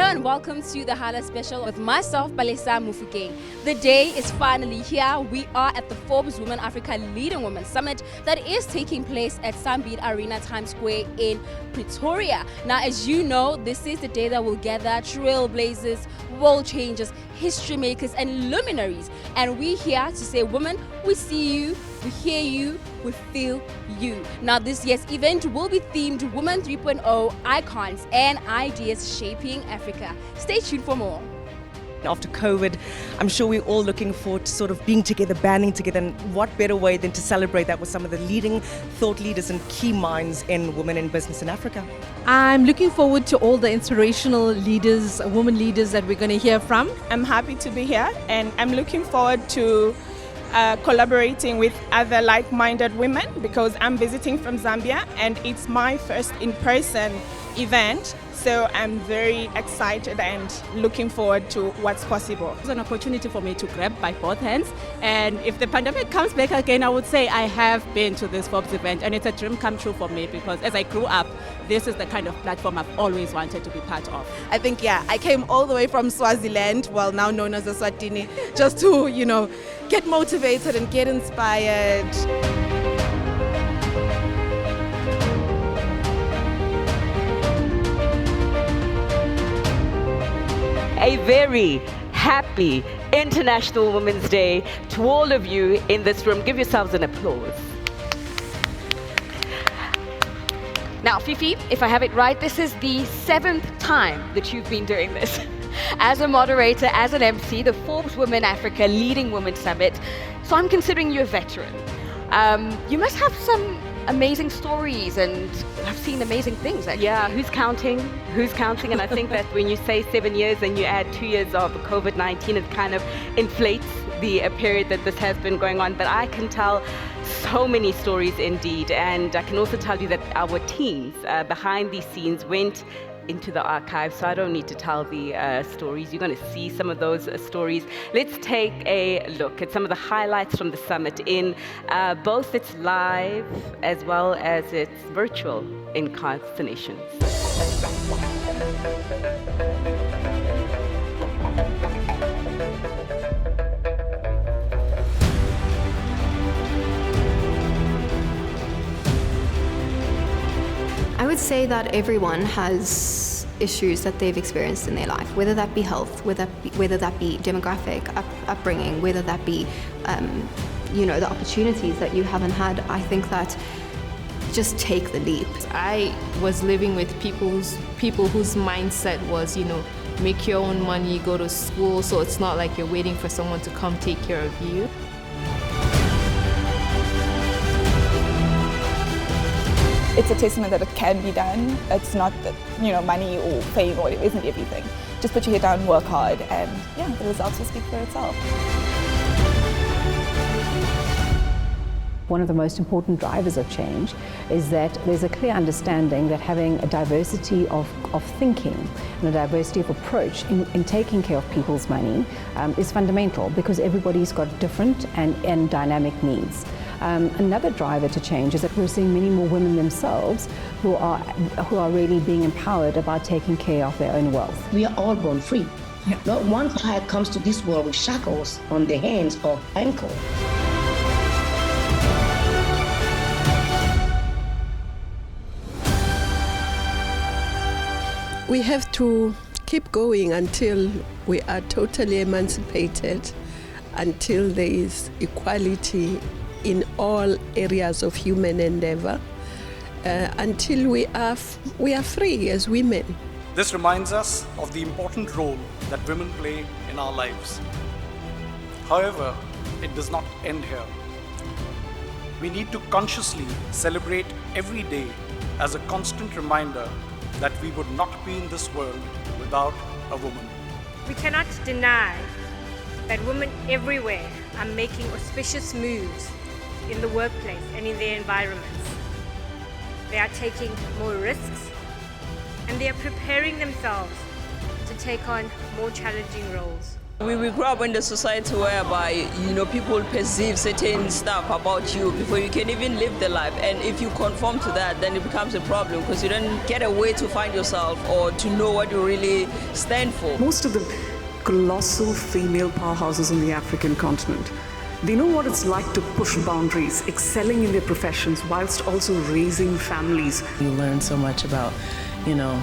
and welcome to the Hala Special with myself, Balesa Mufukeng. The day is finally here. We are at the Forbes Women Africa Leading Women Summit that is taking place at Sunbeat Arena Times Square in Pretoria. Now, as you know, this is the day that will gather trailblazers, world changers, history makers, and luminaries. And we're here to say, women, we see you, we hear you, we feel you. Now, this year's event will be themed Women 3.0 Icons and Ideas Shaping Africa. Stay tuned for more. After COVID, I'm sure we're all looking forward to sort of being together, banding together, and what better way than to celebrate that with some of the leading thought leaders and key minds in women in business in Africa. I'm looking forward to all the inspirational leaders, women leaders that we're going to hear from. I'm happy to be here, and I'm looking forward to collaborating with other like-minded women because I'm visiting from Zambia and it's my first in-person event. So I'm very excited and looking forward to what's possible. It's an opportunity for me to grab by both hands. And if the pandemic comes back again, I would say I have been to this Forbes event and it's a dream come true for me because as I grew up, this is the kind of platform I've always wanted to be part of. I think, I came all the way from Swaziland, well now known as Eswatini, just to, get motivated and get inspired. A very happy International Women's Day to all of you in this room. Give yourselves an applause. Now, Fifi, if I have it right, this is the 7th time that you've been doing this. As a moderator, as an MC, the Forbes Women Africa Leading Women Summit. So I'm considering you a veteran. You must have some amazing stories and I've seen amazing things. Actually. Yeah, who's counting? Who's counting? And I think that when you say 7 years and you add 2 years of COVID-19, it kind of inflates the period that this has been going on. But I can tell so many stories indeed. And I can also tell you that our teams behind these scenes went into the archive, so I don't need to tell the stories. You're going to see some of those stories. Let's take a look at some of the highlights from the summit in both its live as well as its virtual incarnations. I would say that everyone has issues that they've experienced in their life, whether that be health, whether that be demographic, upbringing, whether that be, the opportunities that you haven't had. I think that just take the leap. I was living with people whose mindset was, make your own money, go to school, so it's not like you're waiting for someone to come take care of you. It's a testament that it can be done. It's not that, money or fame or it isn't everything. Just put your head down, work hard, and the results will speak for itself. One of the most important drivers of change is that there's a clear understanding that having a diversity of thinking and a diversity of approach in taking care of people's money is fundamental because everybody's got different and dynamic needs. Another driver to change is that we're seeing many more women themselves who are really being empowered about taking care of their own wealth. We are all born free. Yeah. Not one child comes to this world with shackles on their hands or ankle. We have to keep going until we are totally emancipated, until there is equality in all areas of human endeavor, until we are free as women. This reminds us of the important role that women play in our lives. However, it does not end here. We need to consciously celebrate every day as a constant reminder that we would not be in this world without a woman. We cannot deny that women everywhere are making auspicious moves in the workplace and in their environments. They are taking more risks and they are preparing themselves to take on more challenging roles. We grew up in the society whereby, people perceive certain stuff about you before you can even live the life. And if you conform to that, then it becomes a problem because you don't get a way to find yourself or to know what you really stand for. Most of the colossal female powerhouses on the African continent, they know what it's like to push boundaries, excelling in their professions whilst also raising families. You learn so much about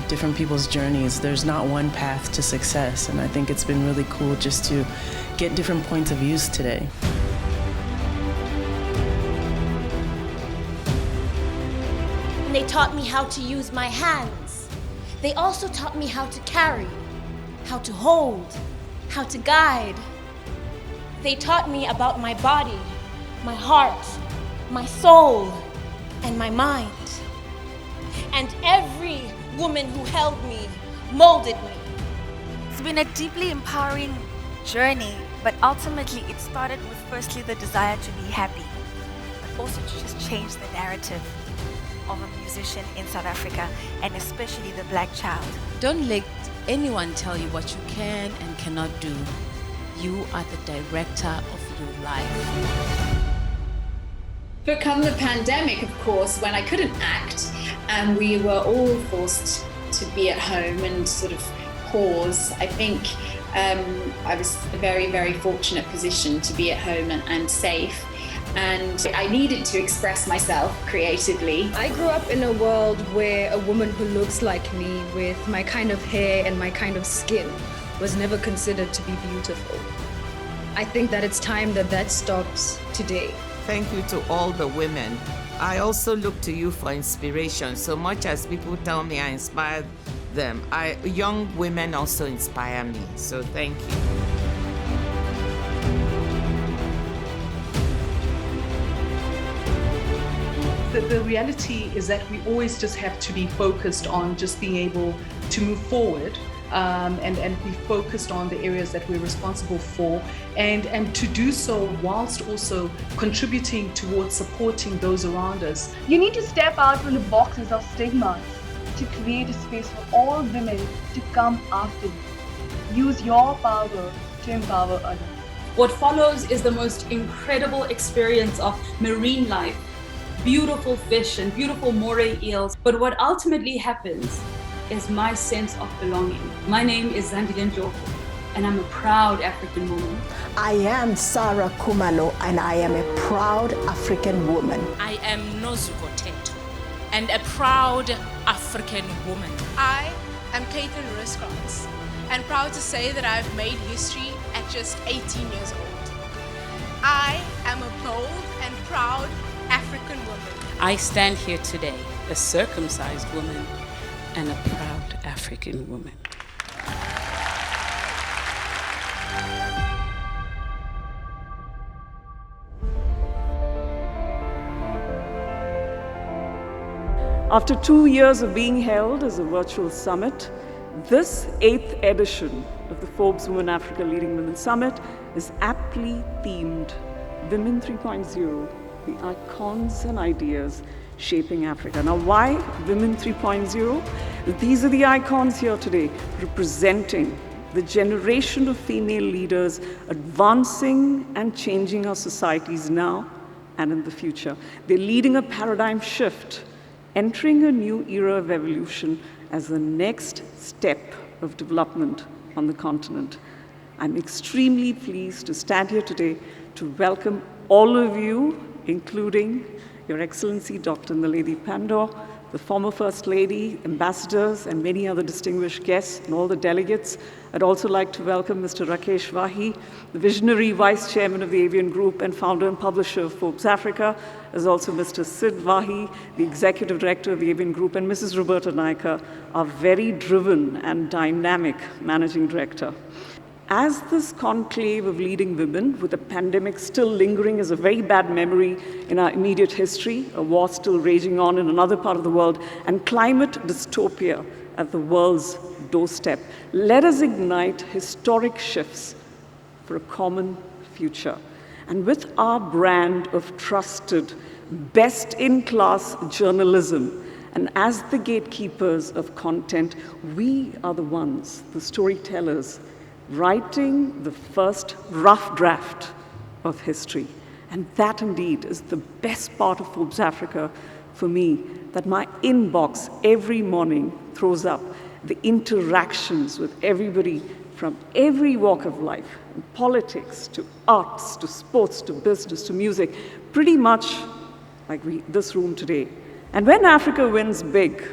different people's journeys. There's not one path to success, and I think it's been really cool just to get different points of views today. They taught me how to use my hands. They also taught me how to carry, how to hold, how to guide. They taught me about my body, my heart, my soul, and my mind. And every woman who held me, molded me. It's been a deeply empowering journey, but ultimately it started with firstly the desire to be happy, but also to just change the narrative of a musician in South Africa, and especially the black child. Don't let anyone tell you what you can and cannot do. You are the director of your life. But come the pandemic, of course, when I couldn't act, and we were all forced to be at home and sort of pause, I think I was a very, very fortunate position to be at home and safe. And I needed to express myself creatively. I grew up in a world where a woman who looks like me with my kind of hair and my kind of skin was never considered to be beautiful. I think that it's time that that stops today. Thank you to all the women. I also look to you for inspiration. So much as people tell me I inspire them, young women also inspire me. So thank you. The reality is that we always just have to be focused on just being able to move forward and be focused on the areas that we're responsible for, and to do so whilst also contributing towards supporting those around us. You need to step out from the boxes of stigmas to create a space for all women to come after you. Use your power to empower others. What follows is the most incredible experience of marine life. Beautiful fish and beautiful moray eels. But what ultimately happens is my sense of belonging. My name is Zandile Njoko, and I'm a proud African woman. I am Sarah Kumalo, and I am a proud African woman. I am Nozuko Teto, and a proud African woman. I am Caitlin Riskrantz, and proud to say that I've made history at just 18 years old. I am a bold and proud African woman. I stand here today, a circumcised woman and a proud African woman. After 2 years of being held as a virtual summit, this 8th edition of the Forbes Women Africa Leading Women Summit is aptly themed Women 3.0, the icons and ideas shaping Africa. Now, why Women 3.0? These are the icons here today representing the generation of female leaders advancing and changing our societies now and in the future. They're leading a paradigm shift, entering a new era of evolution as the next step of development on the continent. I'm extremely pleased to stand here today to welcome all of you, including Your Excellency Dr. Naledi Pandor, the former First Lady, ambassadors, and many other distinguished guests, and all the delegates. I'd also like to welcome Mr. Rakesh Vahi, the visionary Vice Chairman of the Avian Group and founder and publisher of Forbes Africa, as also Mr. Sid Vahi, the Executive Director of the Avian Group, and Mrs. Roberta Naika, our very driven and dynamic Managing Director. As this conclave of leading women, with the pandemic still lingering as a very bad memory in our immediate history, a war still raging on in another part of the world, and climate dystopia at the world's doorstep, let us ignite historic shifts for a common future. And with our brand of trusted, best-in-class journalism, and as the gatekeepers of content, we are the ones, the storytellers, writing the first rough draft of history. And that indeed is the best part of Forbes Africa for me, that my inbox every morning throws up the interactions with everybody from every walk of life, from politics to arts to sports to business to music, pretty much like this room today. And when Africa wins big,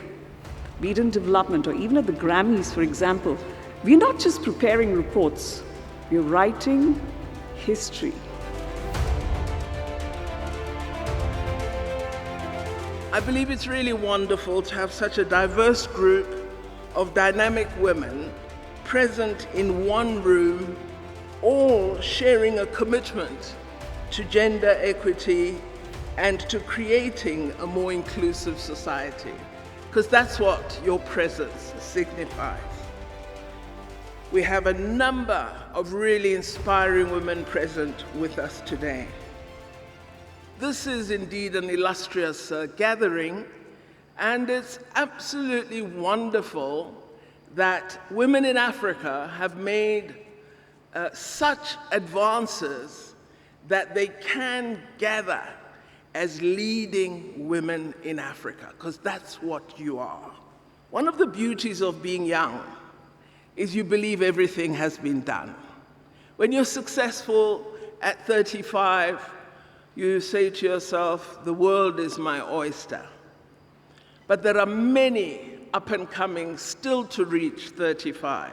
be it in development or even at the Grammys, for example, we're not just preparing reports, we're writing history. I believe it's really wonderful to have such a diverse group of dynamic women present in one room, all sharing a commitment to gender equity and to creating a more inclusive society, because that's what your presence signifies. We have a number of really inspiring women present with us today. This is indeed an illustrious gathering, and it's absolutely wonderful that women in Africa have made such advances that they can gather as leading women in Africa, because that's what you are. One of the beauties of being young is you believe everything has been done. When you're successful at 35, you say to yourself, the world is my oyster. But there are many up and coming still to reach 35.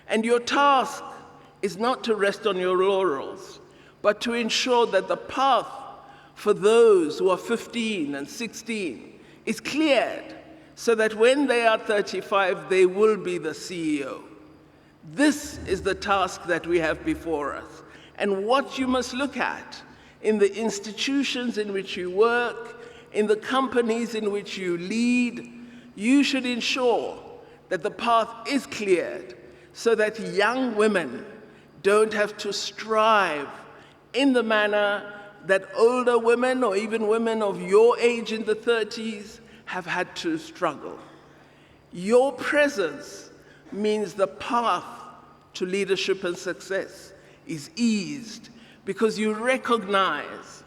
And your task is not to rest on your laurels, but to ensure that the path for those who are 15 and 16 is cleared so that when they are 35, they will be the CEO. This is the task that we have before us. And what you must look at in the institutions in which you work, in the companies in which you lead, you should ensure that the path is cleared so that young women don't have to strive in the manner that older women or even women of your age in the 30s have had to struggle. Your presence means the path to leadership and success is eased because you recognize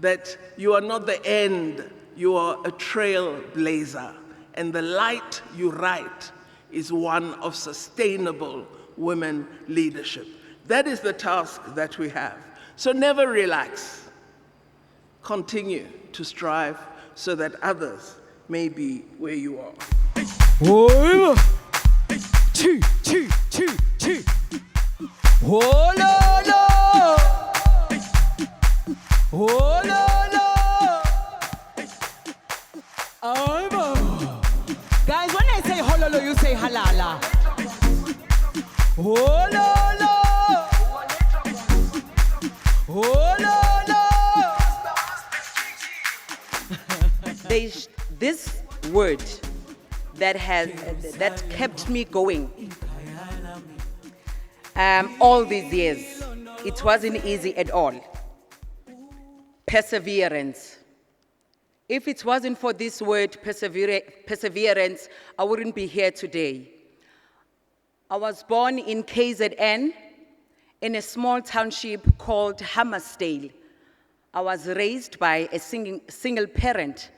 that you are not the end, you are a trailblazer, and the light you write is one of sustainable women leadership. That is the task that we have. So never relax. Continue to strive so that others may be where you are. Oh, choo, choo, choo, choo. Oh, no, no. Oh, no, no. Guys, when I say hololo, you say halala. Oh, no, no. Oh, no, no. There's this word that kept me going all these years. It wasn't easy at all. Perseverance. If it wasn't for this word, perseverance, I wouldn't be here today. I was born in KZN in a small township called Hammersdale. I was raised by a single parent,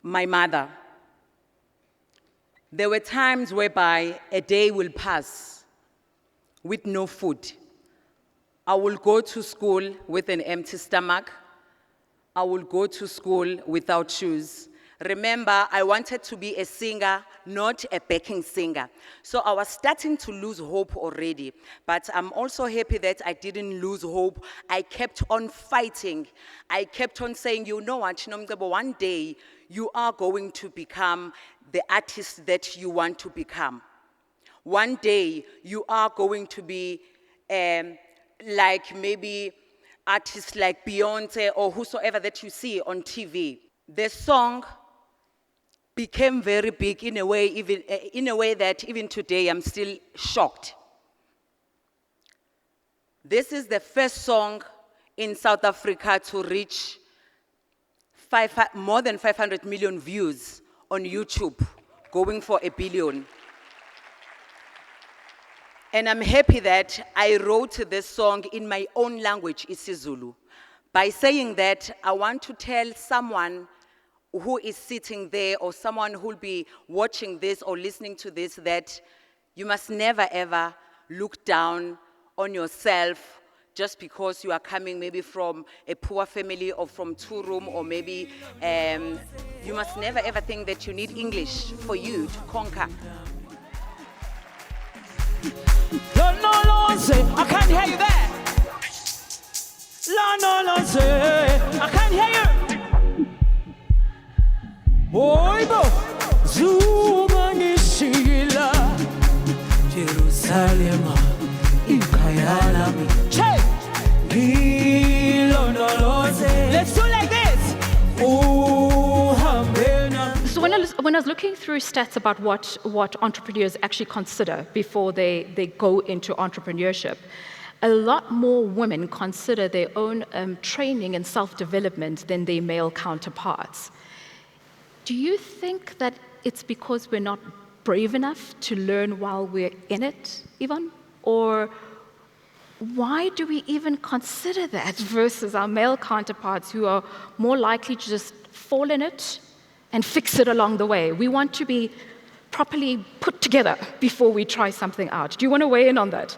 my mother. There were times whereby a day will pass with no food. I will go to school with an empty stomach. I will go to school without shoes. Remember, I wanted to be a singer, not a backing singer. So I was starting to lose hope already. But I'm also happy that I didn't lose hope. I kept on fighting. I kept on saying, you know what, Chinomcebo, one day you are going to become the artist that you want to become. One day you are going to be like maybe artists like Beyonce or whosoever that you see on TV. The song became very big in a way that even today I'm still shocked. This is the first song in South Africa to reach more than 500 million views on YouTube, going for 1 billion. And I'm happy that I wrote this song in my own language, isiZulu. By saying that, I want to tell someone who is sitting there or someone who will be watching this or listening to this that you must never ever look down on yourself just because you are coming maybe from a poor family or from two-room, or maybe you must never ever think that you need English for you to conquer. I can't hear you there. I can't hear you. Oibo, Zuma nishila, Jerusalem, Ikayalami. Let's do like this. So when I was looking through stats about what entrepreneurs actually consider before they go into entrepreneurship, a lot more women consider their own training and self-development than their male counterparts. Do you think that it's because we're not brave enough to learn while we're in it, Yvonne? Or why do we even consider that versus our male counterparts who are more likely to just fall in it and fix it along the way? We want to be properly put together before we try something out. Do you want to weigh in on that?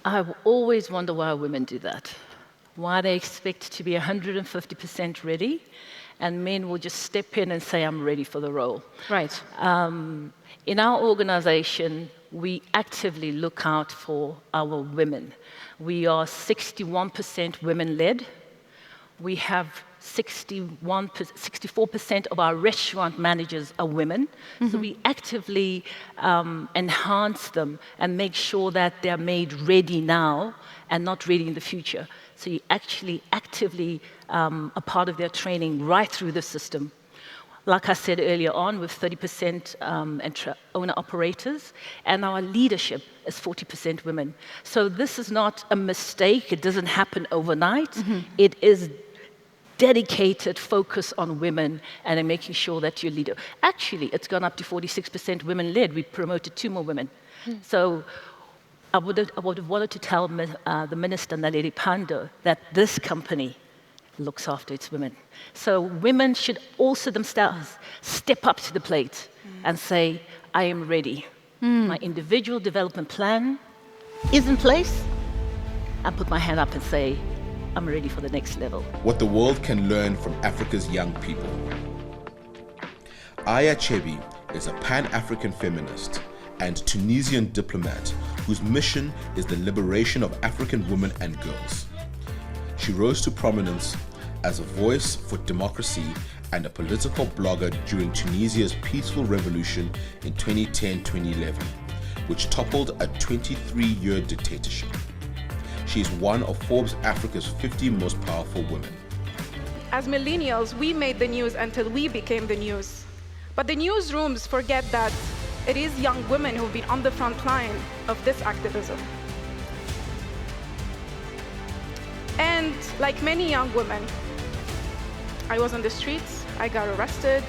I always wonder why women do that. Why they expect to be 150% ready, and men will just step in and say, I'm ready for the role. Right. In our organization, we actively look out for our women. We are 61% women-led. We have 64% of our restaurant managers are women. Mm-hmm. So we actively enhance them and make sure that they're made ready now and not ready in the future. So you actually actively are part of their training right through the system. Like I said earlier on, with 30% owner-operators, and our leadership is 40% women. So this is not a mistake. It doesn't happen overnight. Mm-hmm. It is dedicated focus on women and in making sure that you're leader. Actually, it's gone up to 46% women-led. We promoted 2 more women. Mm. So I would have wanted to tell the Minister, Naledi Pandor, that this company looks after its women. So women should also themselves step up to the plate and say, I am ready. My individual development plan is in place, and put my hand up and say, I'm ready for the next level. What the world can learn from Africa's young people. Aya Chebi is a Pan-African feminist and Tunisian diplomat whose mission is the liberation of African women and girls. She rose to prominence as a voice for democracy and a political blogger during Tunisia's peaceful revolution in 2010-2011, which toppled a 23-year dictatorship. She is one of Forbes Africa's 50 most powerful women. As millennials, we made the news until we became the news. But the newsrooms forget that it is young women who've been on the front line of this activism. And like many young women, I was on the streets, I got arrested,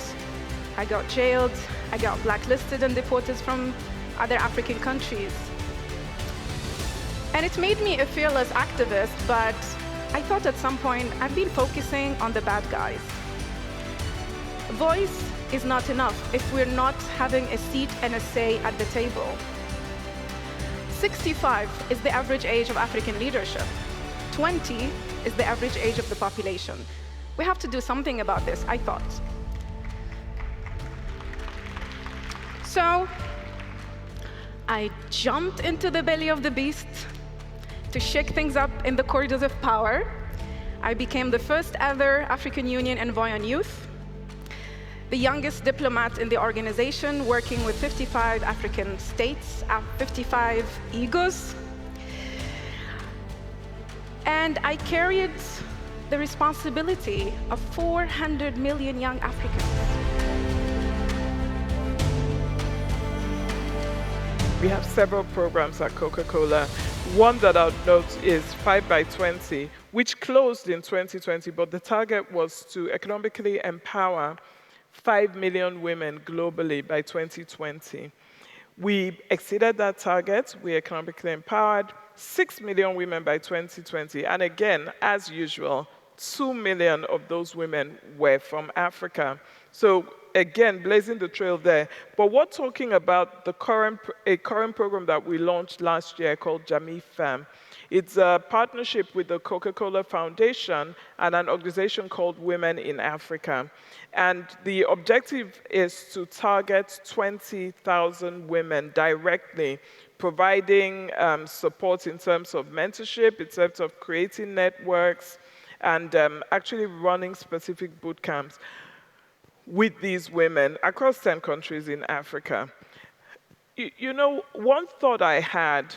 I got jailed, I got blacklisted and deported from other African countries. And it made me a fearless activist, but I thought at some point I've been focusing on the bad guys. Voice is not enough if we're not having a seat and a say at the table. 65 is the average age of African leadership. 20 is the average age of the population. We have to do something about this, I thought. So I jumped into the belly of the beast to shake things up in the corridors of power. I became the first ever African Union envoy on youth, the youngest diplomat in the organization, working with 55 African states, 55 egos. And I carried the responsibility of 400 million young Africans. We have several programs at Coca-Cola. One that I'll note is 5 by 20, which closed in 2020, but the target was to economically empower 5 million women globally by 2020. We exceeded that target. We economically empowered 6 million women by 2020. And again, as usual, 2 million of those women were from Africa. So again, blazing the trail there. But we're talking about a current program that we launched last year called Jamii Femme. It's a partnership with the Coca-Cola Foundation and an organization called Women in Africa. And the objective is to target 20,000 women directly, providing support in terms of mentorship, in terms of creating networks, and actually running specific boot camps with these women across 10 countries in Africa. You know, one thought I had,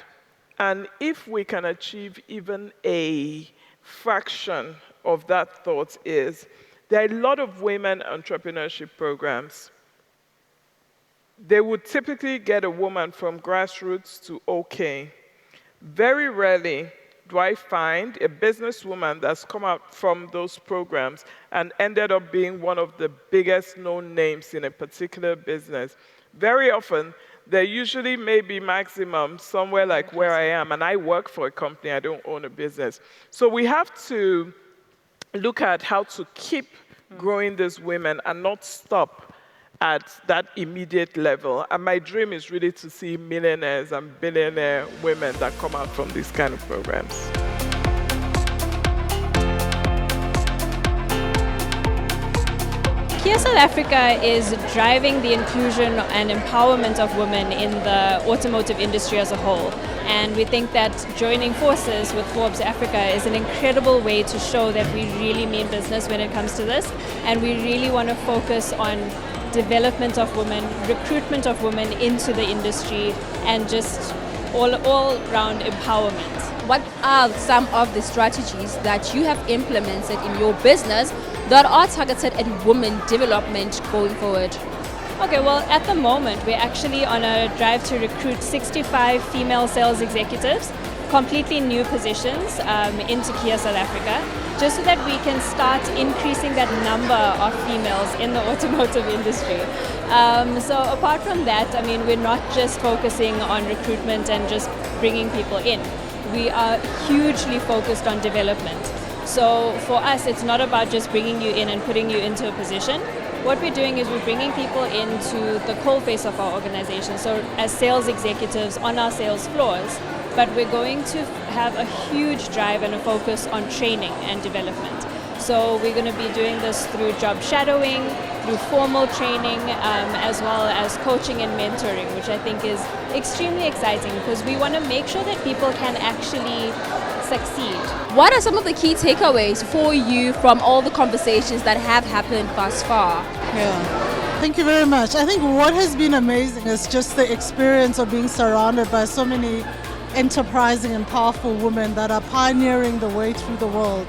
and if we can achieve even a fraction of that thought, is there are a lot of women entrepreneurship programs. They would typically get a woman from grassroots to OK. Very rarely do I find a businesswoman that's come out from those programs and ended up being one of the biggest known names in a particular business. Very often, there usually may be maximum somewhere like where I am, and I work for a company, I don't own a business. So we have to look at how to keep growing these women and not stop at that immediate level. And my dream is really to see millionaires and billionaire women that come out from these kind of programs. Kia South Africa is driving the inclusion and empowerment of women in the automotive industry as a whole. And we think that joining forces with Forbes Africa is an incredible way to show that we really mean business when it comes to this. And we really want to focus on development of women, recruitment of women into the industry, and just all-round empowerment. What are some of the strategies that you have implemented in your business that are targeted at women development going forward? Okay, well, at the moment, we're actually on a drive to recruit 65 female sales executives, completely new positions into Kia South Africa, just so that we can start increasing that number of females in the automotive industry. So apart from that, I mean, we're not just focusing on recruitment and just bringing people in. We are hugely focused on development. So for us, it's not about just bringing you in and putting you into a position. What we're doing is we're bringing people into the coalface of our organization, so as sales executives on our sales floors, but we're going to have a huge drive and a focus on training and development. So we're going to be doing this through job shadowing, through formal training, as well as coaching and mentoring, which I think is extremely exciting because we want to make sure that people can actually succeed. What are some of the key takeaways for you from all the conversations that have happened thus far? Yeah, thank you very much. I think what has been amazing is just the experience of being surrounded by so many enterprising and powerful women that are pioneering the way through the world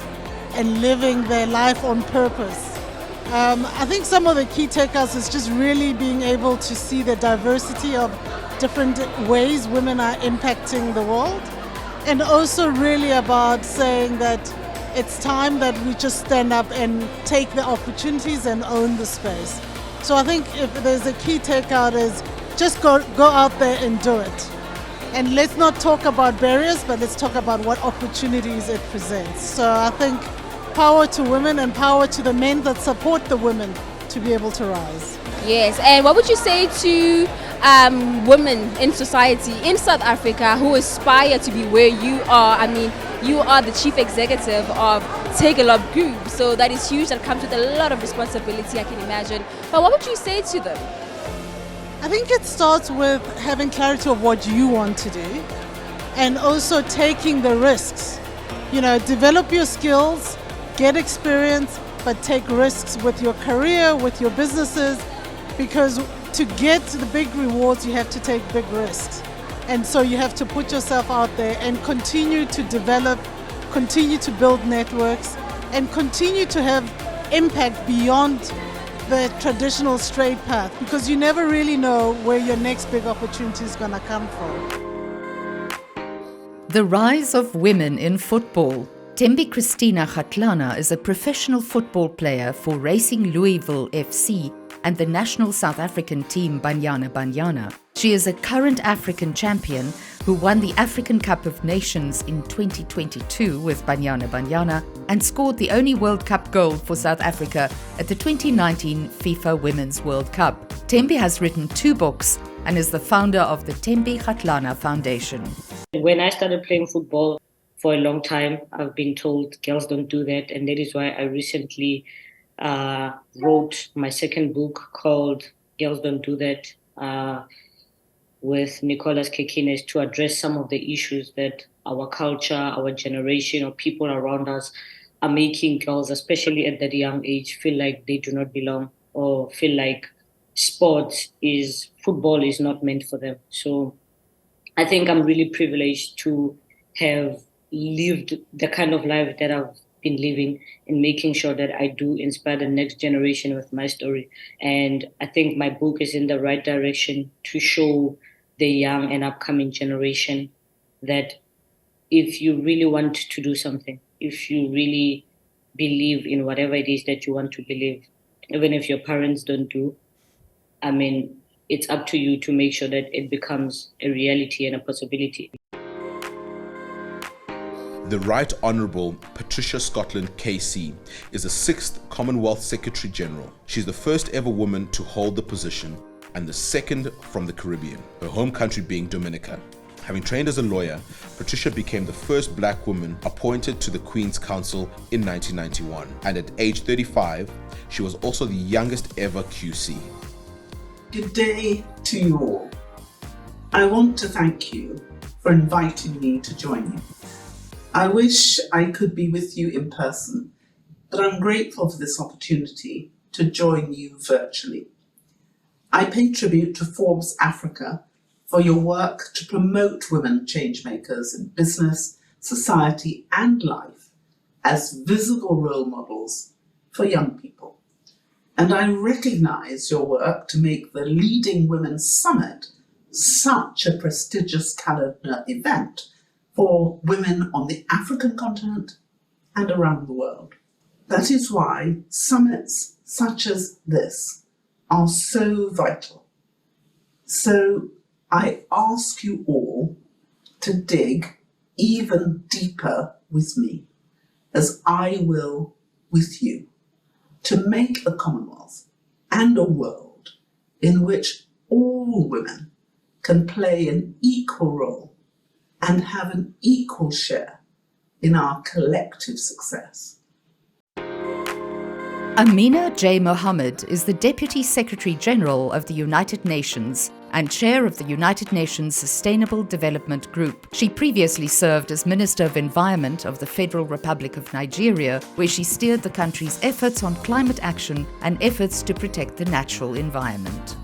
and living their life on purpose. I think some of the key takeaways is just really being able to see the diversity of different ways women are impacting the world, and also really about saying that it's time that we just stand up and take the opportunities and own the space. So I think if there's a key takeout is just go out there and do it. And let's not talk about barriers, but let's talk about what opportunities it presents. So I think power to women and power to the men that support the women to be able to rise. Yes, and what would you say to women in society in South Africa who aspire to be where you are? I mean, you are the chief executive of Take a Lot Group, so that is huge. That comes with a lot of responsibility, I can imagine. But what would you say to them? I think it starts with having clarity of what you want to do and also taking the risks. You know, develop your skills, get experience, but take risks with your career, with your businesses, because to get the big rewards, you have to take big risks. And so you have to put yourself out there and continue to develop, continue to build networks, and continue to have impact beyond the traditional straight path, because you never really know where your next big opportunity is going to come from. The rise of women in football. Thembi Christina Kgatlana is a professional football player for Racing Louisville FC and the national South African team Banyana Banyana. She is a current African champion who won the African Cup of Nations in 2022 with Banyana Banyana and scored the only World Cup goal for South Africa at the 2019 FIFA Women's World Cup. Thembi has written 2 books and is the founder of the Thembi Kgatlana Foundation. When I started playing football for a long time, I've been told girls don't do that, and that is why I recently wrote my second book called Girls Don't Do That with Nicholas Kekines to address some of the issues that our culture, our generation, or people around us are making girls, especially at that young age, feel like they do not belong or feel like football is not meant for them. So I think I'm really privileged to have lived the kind of life that I've been living and making sure that I do inspire the next generation with my story. And I think my book is in the right direction to show the young and upcoming generation that if you really want to do something, if you really believe in whatever it is that you want to believe, even if your parents don't do, I mean, it's up to you to make sure that it becomes a reality and a possibility. The Right Honourable Patricia Scotland KC is the 6th Commonwealth Secretary General. She's the first ever woman to hold the position and the second from the Caribbean, her home country being Dominica. Having trained as a lawyer, Patricia became the first black woman appointed to the Queen's Council in 1991, and at age 35, she was also the youngest ever QC. Good day to you all. I want to thank you for inviting me to join you. I wish I could be with you in person, but I'm grateful for this opportunity to join you virtually. I pay tribute to Forbes Africa for your work to promote women changemakers in business, society, and life as visible role models for young people. And I recognize your work to make the Leading Women's Summit such a prestigious calendar event for women on the African continent and around the world. That is why summits such as this are so vital. So I ask you all to dig even deeper with me, as I will with you, to make a Commonwealth and a world in which all women can play an equal role and have an equal share in our collective success. Amina J. Mohammed is the Deputy Secretary General of the United Nations and Chair of the United Nations Sustainable Development Group. She previously served as Minister of Environment of the Federal Republic of Nigeria, where she steered the country's efforts on climate action and efforts to protect the natural environment.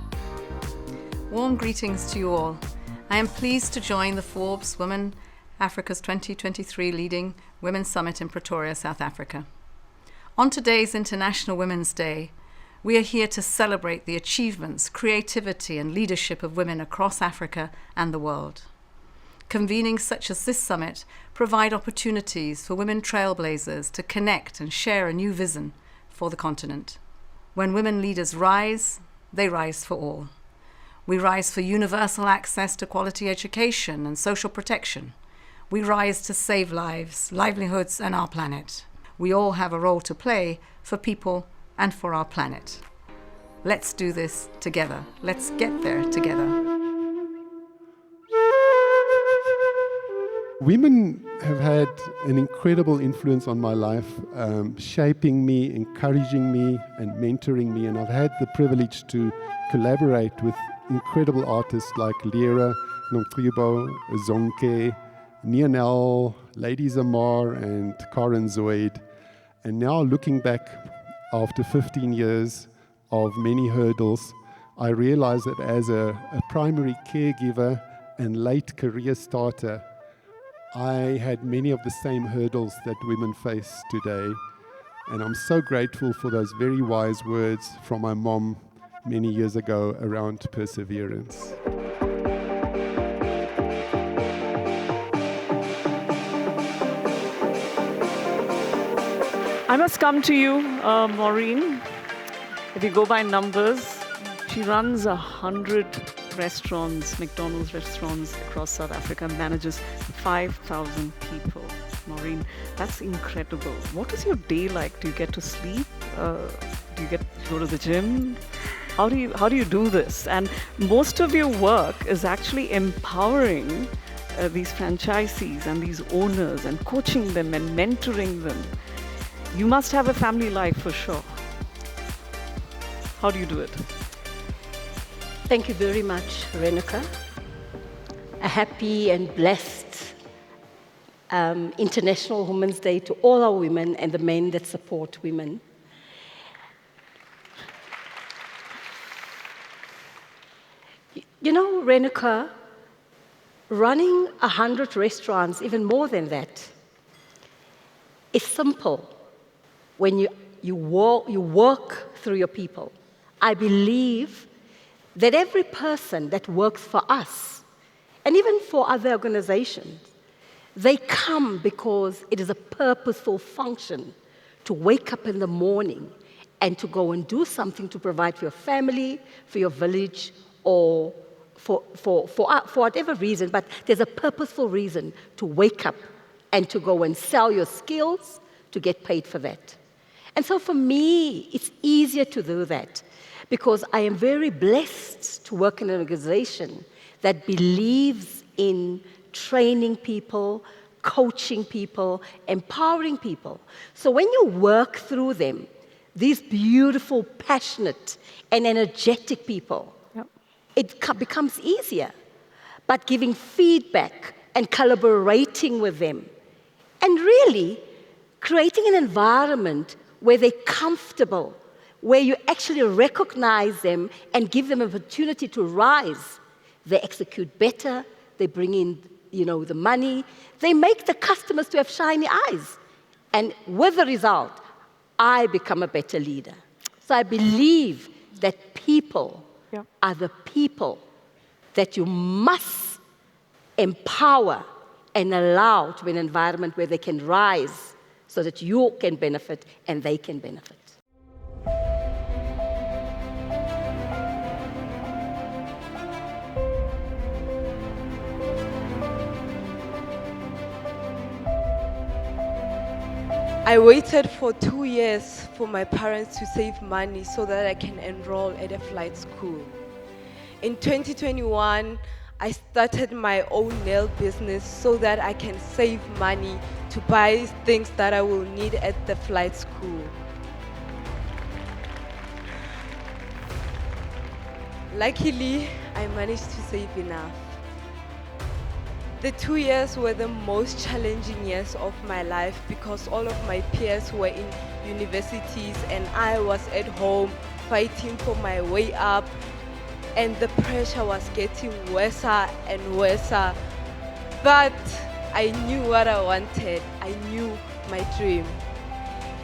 Warm greetings to you all. I am pleased to join the Forbes Women Africa's 2023 Leading Women's Summit in Pretoria, South Africa. On today's International Women's Day, we are here to celebrate the achievements, creativity, and leadership of women across Africa and the world. Convenings such as this summit provide opportunities for women trailblazers to connect and share a new vision for the continent. When women leaders rise, they rise for all. We rise for universal access to quality education and social protection. We rise to save lives, livelihoods, and our planet. We all have a role to play for people and for our planet. Let's do this together. Let's get there together. Women have had an incredible influence on my life, shaping me, encouraging me, and mentoring me. And I've had the privilege to collaborate with incredible artists like Lyra, Nomtribo, Zonke, Nionel, Lady Zamar, and Karen Zoid. And now looking back after 15 years of many hurdles, I realize that as a primary caregiver and late career starter, I had many of the same hurdles that women face today. And I'm so grateful for those very wise words from my mom many years ago around perseverance. I must come to you, Maureen. If you go by numbers, she runs 100 restaurants, McDonald's restaurants across South Africa, manages 5,000 people. Maureen, that's incredible. What is your day like? Do you get to sleep? Do you get to go to the gym? How do you do this? And most of your work is actually empowering these franchisees and these owners and coaching them and mentoring them. You must have a family life for sure. How do you do it? Thank you very much, Renuka. A happy and blessed International Women's Day to all our women and the men that support women. You know, Renuka, running 100 restaurants, even more than that, is simple when you work through your people. I believe that every person that works for us, and even for other organizations, they come because it is a purposeful function to wake up in the morning and to go and do something to provide for your family, for your village, or for whatever reason, but there's a purposeful reason to wake up and to go and sell your skills to get paid for that. And so for me, it's easier to do that because I am very blessed to work in an organization that believes in training people, coaching people, empowering people. So when you work through them, these beautiful, passionate, and energetic people, it becomes easier. But giving feedback and collaborating with them, and really creating an environment where they're comfortable, where you actually recognize them and give them an opportunity to rise. They execute better, they bring in, the money, they make the customers to have shiny eyes. And with the result, I become a better leader. So I believe that people are the people that you must empower and allow to an environment where they can rise so that you can benefit and they can benefit. I waited for 2 years for my parents to save money so that I can enroll at a flight school. In 2021, I started my own nail business so that I can save money to buy things that I will need at the flight school. Luckily, I managed to save enough. The 2 years were the most challenging years of my life because all of my peers were in universities and I was at home fighting for my way up, and the pressure was getting worse and worse. But I knew what I wanted. I knew my dream.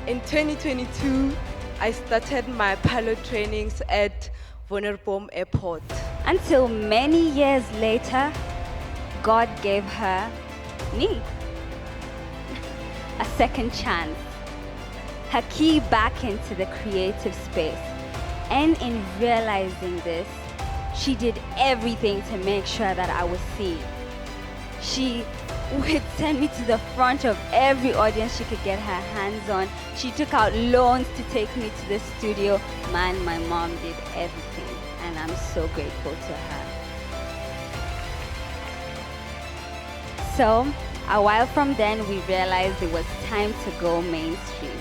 In 2022, I started my pilot trainings at Vonnerbom Airport. Until many years later, God gave her me a second chance, her key back into the creative space. And in realizing this, she did everything to make sure that I was seen. She would send me to the front of every audience she could get her hands on. She took out loans to take me to the studio. Man, my mom did everything, and I'm so grateful to her. So, a while from then, we realized it was time to go mainstream.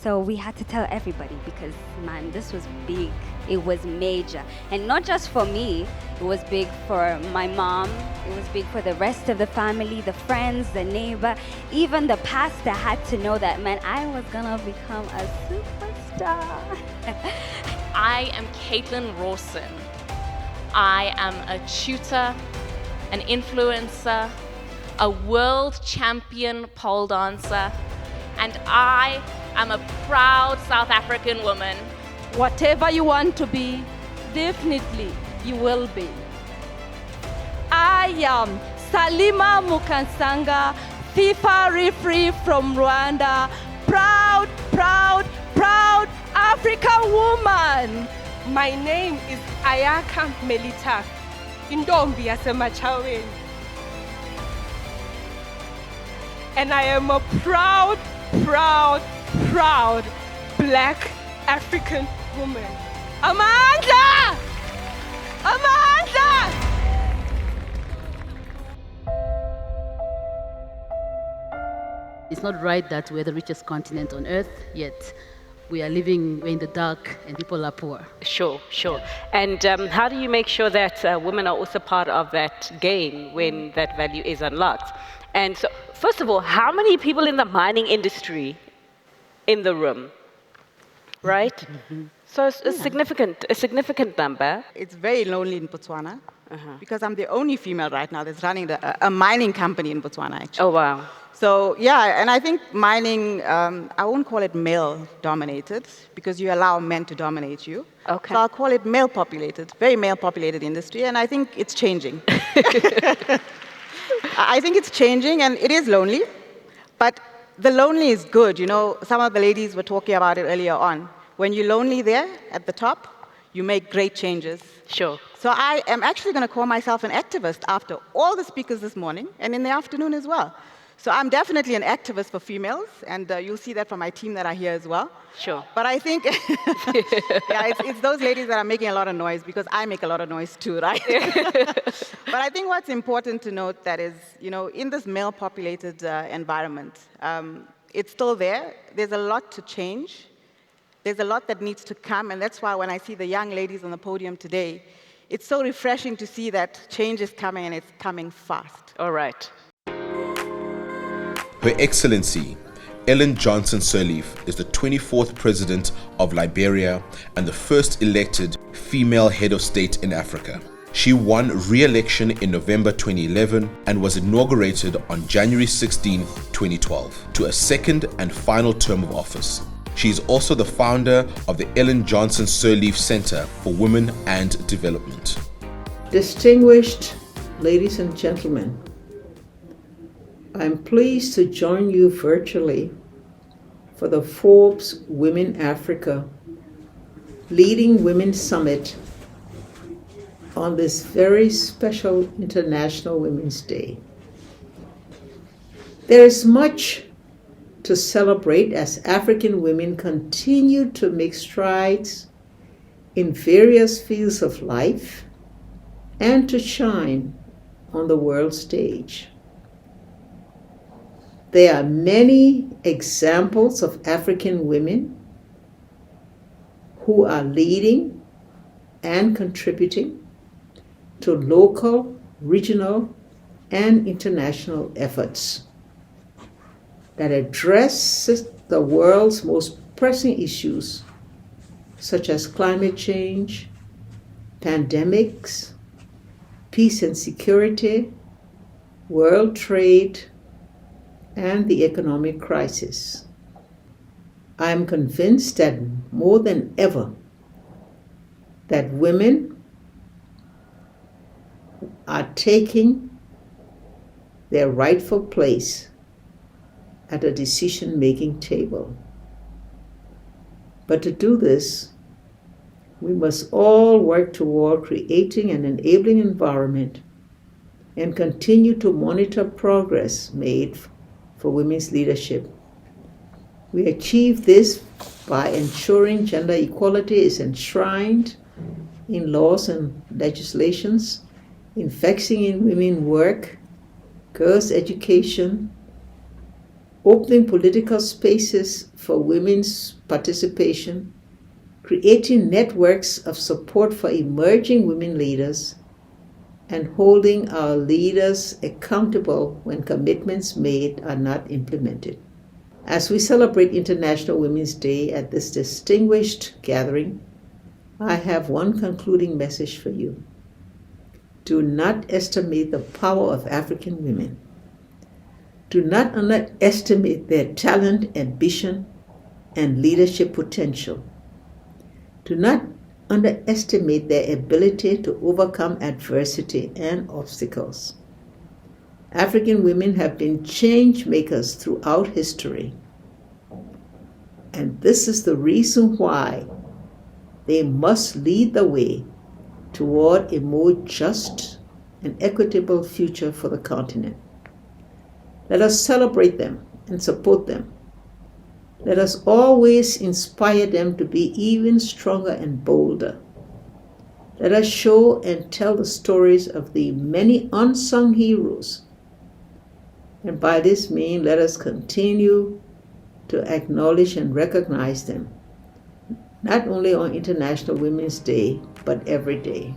So we had to tell everybody because, man, this was big. It was major. And not just for me, it was big for my mom. It was big for the rest of the family, the friends, the neighbor. Even the pastor had to know that, man, I was gonna become a superstar. I am Caitlin Rawson. I am a tutor, an influencer, a world champion pole dancer, and I am a proud South African woman. Whatever you want to be, definitely you will be. I am Salima Mukansanga, FIFA referee from Rwanda, proud, proud, proud African woman. My name is Ayaka Melita, Indombi Yasemachaweni. And I am a proud, proud, proud Black African woman. Amanda! Amanda! It's not right that we're the richest continent on earth, yet we're in the dark and people are poor. Sure. And how do you make sure that women are also part of that game when that value is unlocked? And so, first of all, how many people in the mining industry in the room? Right? So it's a significant number. It's very lonely in Botswana because I'm the only female right now that's running a mining company in Botswana, actually. Oh, wow. So, yeah, and I think mining, I won't call it male-dominated because you allow men to dominate you. Okay. So I'll call it male-populated, very male-populated industry, and I think it's changing. I think it's changing, and it is lonely, but the lonely is good. You know, some of the ladies were talking about it earlier on. When you're lonely there at the top, you make great changes. Sure. So I am actually going to call myself an activist after all the speakers this morning and in the afternoon as well. So I'm definitely an activist for females, and you'll see that from my team that are here as well. Sure. But I think, it's those ladies that are making a lot of noise because I make a lot of noise too, right? But I think what's important to note that is, you know, in this male-populated environment, it's still there. There's a lot to change. There's a lot that needs to come, and that's why when I see the young ladies on the podium today, it's so refreshing to see that change is coming, and it's coming fast. All right. Her Excellency, Ellen Johnson Sirleaf, is the 24th President of Liberia and the first elected female head of state in Africa. She won re-election in November 2011 and was inaugurated on January 16, 2012, to a second and final term of office. She is also the founder of the Ellen Johnson Sirleaf Center for Women and Development. Distinguished ladies and gentlemen, I'm pleased to join you virtually for the Forbes Women Africa Leading Women Summit on this very special International Women's Day. There is much to celebrate as African women continue to make strides in various fields of life and to shine on the world stage. There are many examples of African women who are leading and contributing to local, regional, and international efforts that address the world's most pressing issues, such as climate change, pandemics, peace and security, world trade, and the economic crisis. I am convinced that more than ever, that women are taking their rightful place at a decision-making table. But to do this, we must all work toward creating an enabling environment and continue to monitor progress made for women's leadership. We achieve this by ensuring gender equality is enshrined in laws and legislations, investing in women work, girls' education, opening political spaces for women's participation, creating networks of support for emerging women leaders, and holding our leaders accountable when commitments made are not implemented. As we celebrate International Women's Day at this distinguished gathering, I have one concluding message for you. Do not estimate the power of African women. Do not underestimate their talent, ambition, and leadership potential. Do not underestimate their ability to overcome adversity and obstacles. African women have been change makers throughout history. And this is the reason why they must lead the way toward a more just and equitable future for the continent. Let us celebrate them and support them. Let us always inspire them to be even stronger and bolder. Let us show and tell the stories of the many unsung heroes. And by this means, let us continue to acknowledge and recognize them, not only on International Women's Day, but every day.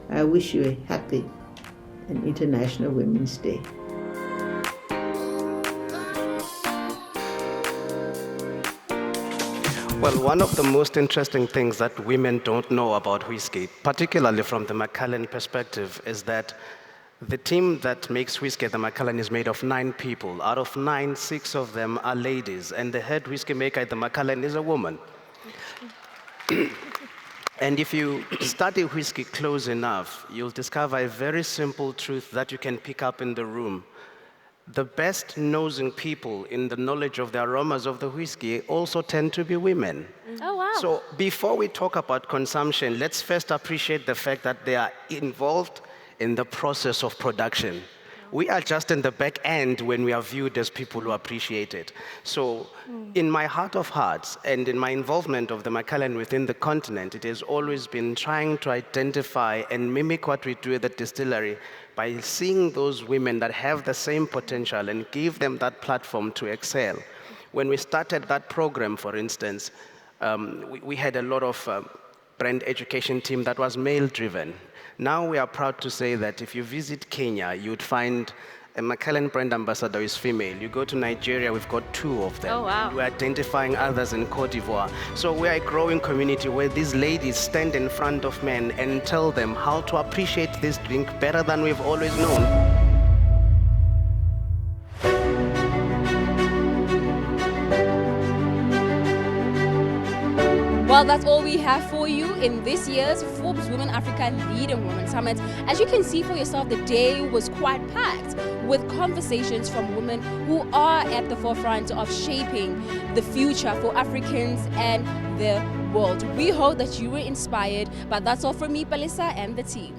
I wish you a happy and International Women's Day. Well, one of the most interesting things that women don't know about whiskey, particularly from the Macallan perspective, is that the team that makes whiskey at the Macallan is made of 9 people. Out of 9, 6 of them are ladies, and the head whiskey maker at the Macallan is a woman. And if you study whiskey close enough, you'll discover a very simple truth that you can pick up in the room. The best nosing people in the knowledge of the aromas of the whiskey also tend to be women. Oh, wow. So before we talk about consumption, let's first appreciate the fact that they are involved in the process of production. We are just in the back end when we are viewed as people who appreciate it. So in my heart of hearts and in my involvement of the Macallan within the continent, it has always been trying to identify and mimic what we do at the distillery by seeing those women that have the same potential and give them that platform to excel. When we started that program, for instance, we had a lot of brand education team that was male-driven. Now we are proud to say that if you visit Kenya, you'd find a Macallan brand ambassador is female. You go to Nigeria, we've got 2 of them. Oh, wow. We're identifying others in Cote d'Ivoire. So we're a growing community where these ladies stand in front of men and tell them how to appreciate this drink better than we've always known. Well, that's all we have for you in this year's Forbes Women Africa Leading Women Summit. As you can see for yourself, the day was quite packed with conversations from women who are at the forefront of shaping the future for Africans and the world. We hope that you were inspired, but that's all from me, Palisa, and the team.